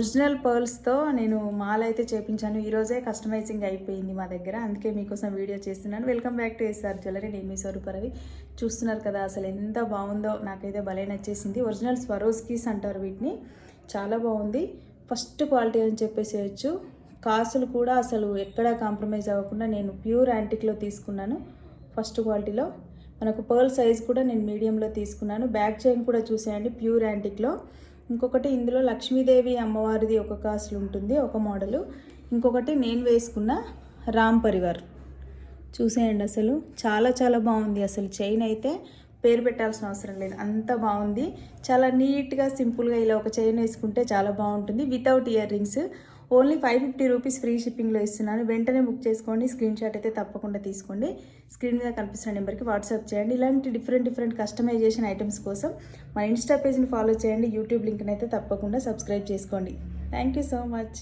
Original పర్ల్స్తో నేను మాల అయితే చేపించాను. ఈరోజే కస్టమైజింగ్ అయిపోయింది మా దగ్గర, అందుకే మీకోసం వీడియో చేస్తున్నాను. Welcome back to SR jewellery. నేను మీ స్వరూపరవి. చూస్తున్నారు కదా అసలు ఎంత బాగుందో, నాకైతే భలే నచ్చేసింది. ఒరిజినల్ స్వరోస్కీస్ అంటారు వీటిని. చాలా బాగుంది, ఫస్ట్ క్వాలిటీ అని చెప్పేసేయచ్చు. కాసులు కూడా అసలు ఎక్కడా కాంప్రమైజ్ అవ్వకుండా నేను ప్యూర్ యాంటిక్లో తీసుకున్నాను. ఫస్ట్ క్వాలిటీలో మనకు పర్ల్ సైజ్ కూడా నేను మీడియంలో తీసుకున్నాను. బ్యాక్ చైన్ కూడా చూసేయండి, ప్యూర్ యాంటిక్లో. ఇంకొకటి ఇందులో లక్ష్మీదేవి అమ్మవారిది ఒక కాసులు ఉంటుంది, ఒక మోడలు. ఇంకొకటి నేను వేసుకున్న రామ్ పరివార్ చూసేయండి. అసలు చాలా చాలా బాగుంది. అసలు చైన్ అయితే పేరు పెట్టాల్సిన అవసరం లేదు, అంత బాగుంది. చాలా నీట్గా సింపుల్గా ఇలా ఒక చైన్ వేసుకుంటే చాలా బాగుంటుంది. Without ear rings. Only 550 rupees free షిప్పింగ్లో ఇస్తున్నాను. వెంటనే బుక్ చేసుకోండి. స్క్రీన్ షాట్ అయితే తప్పకుండా తీసుకోండి. స్క్రీన్ మీద కనిపిస్తున్న నెంబర్కి వాట్సాప్ చేయండి. ఇలాంటి డిఫరెంట్ కస్టమైజేషన్ ఐటమ్స్ కోసం మా ఇన్స్టా పేజ్ని ఫాలో చేయండి. యూట్యూబ్ లింక్ని అయితే తప్పకుండా సబ్స్క్రైబ్ చేసుకోండి. Thank you so much.